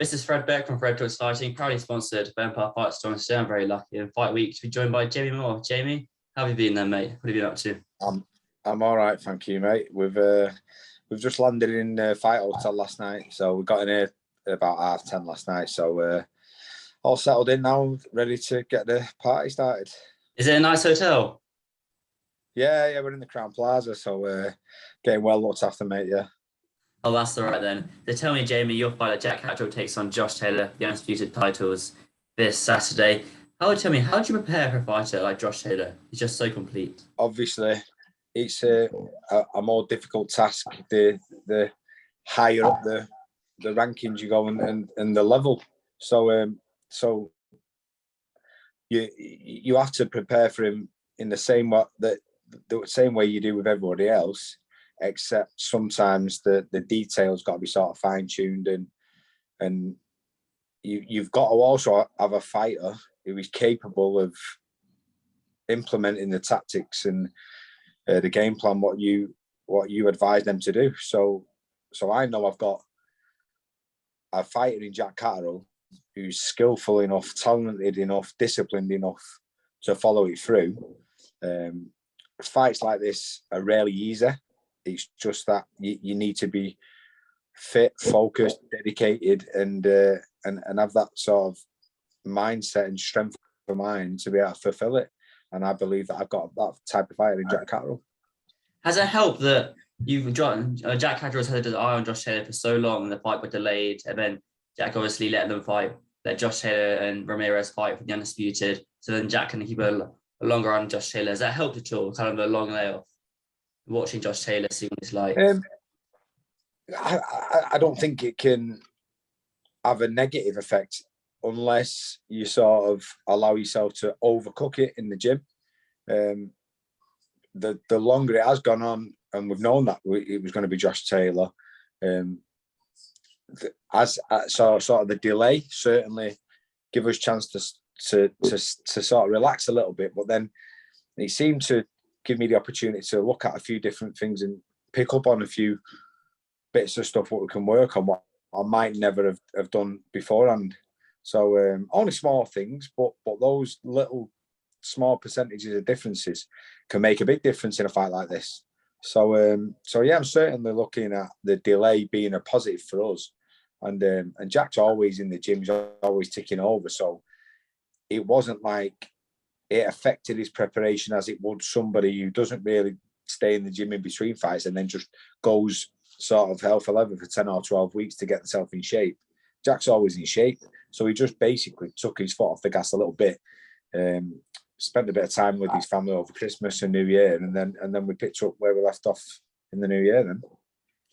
This is Fred Beck from Fred Talk Exciting, proudly sponsored by Empire Fight Store. Today I'm very lucky in Fight Week to be joined by Jamie Moore. Jamie, how have you been then, mate? What have you been up to? I'm all right, thank you, mate. We've just landed in Fight Hotel last night, so we got in here about 10:30 last night. So all settled in now, ready to get the party started. Is it a nice hotel? Yeah, we're in the Crown Plaza, so getting well looked after, mate. Yeah. Oh, that's all right then. So tell me, Jamie, your fight that Jack Catterall takes on Josh Taylor, the undisputed titles, this Saturday. How do you prepare for a fighter like Josh Taylor? He's just so complete. Obviously, it's a more difficult task. The higher up the rankings you go and the level. So you have to prepare for him in the same way you do with everybody else, except sometimes the details got to be sort of fine-tuned, and you've got to also have a fighter who is capable of implementing the tactics and the game plan, what you advise them to do. So I know I've got a fighter in Jack Catterall who's skillful enough, talented enough, disciplined enough to follow it through. Fights like this are rarely easy. It's just that you need to be fit, focused, dedicated, and have that sort of mindset and strength of mind to be able to fulfill it. And I believe that I've got that type of fighter in Jack Catterall. Has it helped that Jack Catterall's had his eye on Josh Taylor for so long, and the fight got delayed, and then Jack obviously let Josh Taylor and Ramirez fight for the undisputed, so then Jack can keep a longer on Josh Taylor. Has that helped at all? Kind of a long layoff, watching Josh Taylor, seeing what he's like. I don't think it can have a negative effect unless you sort of allow yourself to overcook it in the gym. The longer it has gone on, and we've known that it was going to be Josh Taylor, so sort of the delay certainly give us a chance to sort of relax a little bit. But then he seemed to give me the opportunity to look at a few different things and pick up on a few bits of stuff what we can work on, what I might never have done beforehand. So only small things, but those little small percentages of differences can make a big difference in a fight like this. So yeah, I'm certainly looking at the delay being a positive for us. And Jack's always in the gym, he's always ticking over. So it wasn't like it affected his preparation as it would somebody who doesn't really stay in the gym in between fights and then just goes sort of hell for leather for 10 or 12 weeks to get himself in shape. Jack's always in shape. So he just basically took his foot off the gas a little bit, spent a bit of time with his family over Christmas and New Year, and then we picked up where we left off in the New Year then.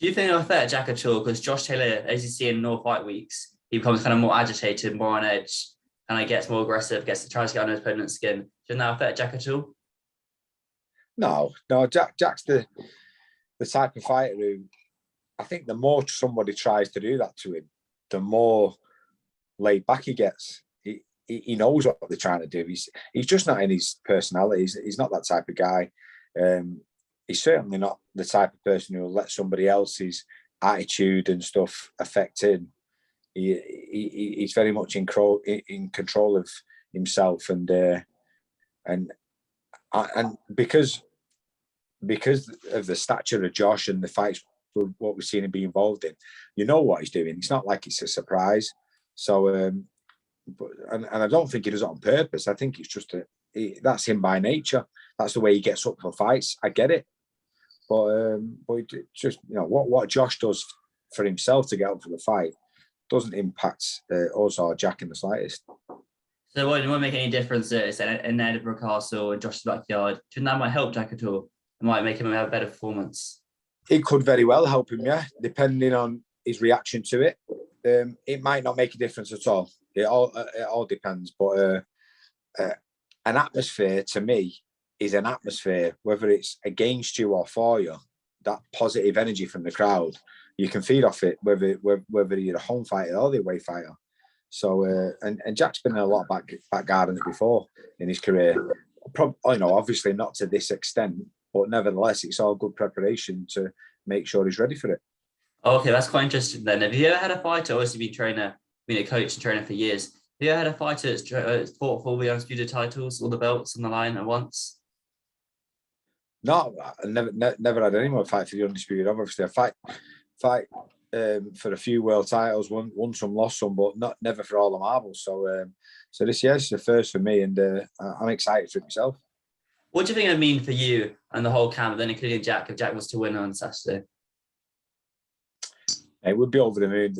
Do you think it'll affect Jack at all? Because Josh Taylor, as you see in North Fight Weeks, he becomes kind of more agitated, more on edge, and he gets more aggressive, tries to get under his opponent's skin. Shouldn't that affect Jack at all? No. Jack's the type of fighter who, I think the more somebody tries to do that to him, the more laid back he gets. He knows what they're trying to do. He's just not in his personality. He's not that type of guy. He's certainly not the type of person who will let somebody else's attitude and stuff affect him. He's very much in control of himself, and because of the stature of Josh and the fights, what we've seen him be involved in, you know what he's doing. It's not like it's a surprise. So, and I don't think he does it on purpose. I think it's just that's him by nature. That's the way he gets up for fights. I get it, but just what Josh does for himself to get up for the fight doesn't impact us or Jack in the slightest. So it won't make any difference that it's in Edinburgh Castle and Josh's backyard. Shouldn't that might help Jack at all? It might make him have a better performance. It could very well help him, yeah, depending on his reaction to it. It might not make a difference at all. It all depends. But an atmosphere to me is an atmosphere, whether it's against you or for you. That positive energy from the crowd, you can feed off it, whether you're a home fighter or the away fighter. So and Jack's been in a lot of back gardens before in his career. Obviously not to this extent, but nevertheless, it's all good preparation to make sure he's ready for it. Okay, that's quite interesting then. Have you ever had a fighter, or has he been trainer, been a coach and trainer for years. Have you ever had a fighter that's fought for all the undisputed titles, all the belts on the line at once? No, I never had anyone fight for the undisputed. Obviously, I fight for a few world titles, won some, lost some, but never for all the marbles. So this year's the first for me, and I'm excited for it myself. What do you think it would mean for you and the whole camp, then including Jack, if Jack was to win on Saturday? It would be over the moon.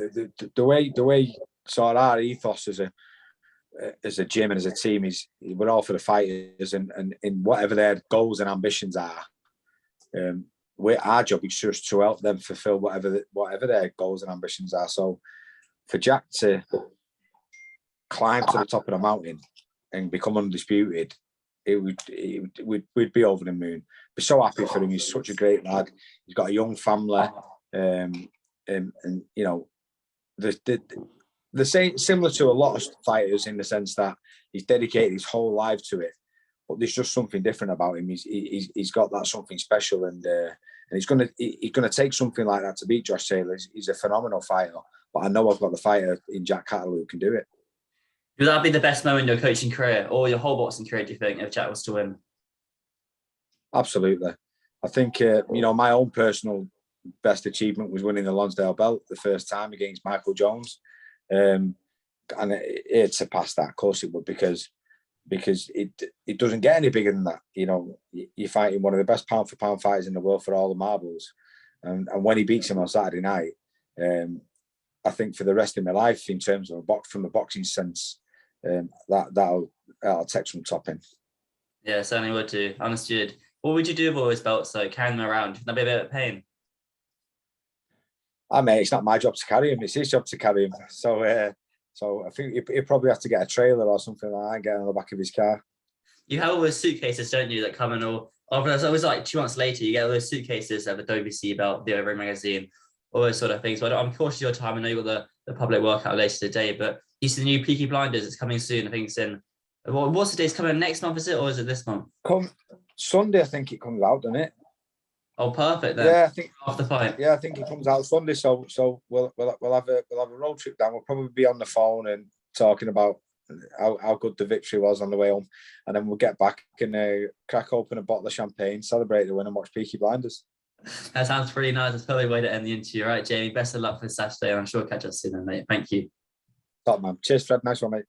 The way sort of our ethos as a gym and as a team is, we're all for the fighters, and in whatever their goals and ambitions are. Our job is just to help them fulfil whatever their goals and ambitions are. So for Jack to climb to the top of the mountain and become undisputed, we'd be over the moon. Be so happy for him. He's such a great lad. He's got a young family, and you know, the same, similar to a lot of fighters in the sense that he's dedicated his whole life to it. But there's just something different about him. He's got that something special, and he's gonna take something like that to beat Josh Taylor. He's a phenomenal fighter. But I know I've got the fighter in Jack Catterall who can do it. Would that be the best moment in your coaching career or your whole boxing career, do you think, if Jack was to win? Absolutely. I think, my own personal best achievement was winning the Lonsdale belt the first time against Michael Jones. And it surpassed that. Of course it would, because it doesn't get any bigger than that. You know, you're fighting one of the best pound for pound fighters in the world for all the marbles. And when he beats him on Saturday night, I think for the rest of my life, in terms of from the boxing sense, that'll take some topping. Yeah, certainly would do. Understood. What would you do with all those belts, though, carrying them around? That'd be a bit of pain. Mate, it's not my job to carry him. It's his job to carry him. So I think he'll probably have to get a trailer or something like that and get on the back of his car. You have all those suitcases, don't you, that come in all... Oh, but it's always like 2 months later, you get all those suitcases of the WBC belt, the Over magazine, all those sort of things. But I'm cautious of your time. I know you've got the public workout later today, but you see the new Peaky Blinders. It's coming soon. I think it's in... What's the day? It's coming next month, is it? Or is it this month? Sunday, I think it comes out, doesn't it? Oh, perfect then. Yeah, I think after the fight. Yeah, I think it comes out Sunday. So we'll have a road trip down. We'll probably be on the phone and talking about how good the victory was on the way home, and then we'll get back and crack open a bottle of champagne, celebrate the win, and watch Peaky Blinders. That sounds pretty nice. That's probably a way to end the interview. All right, Jamie. Best of luck for Saturday. I'm sure we'll catch up soon, mate. Thank you. Top man. Cheers, Fred. Nice one, mate.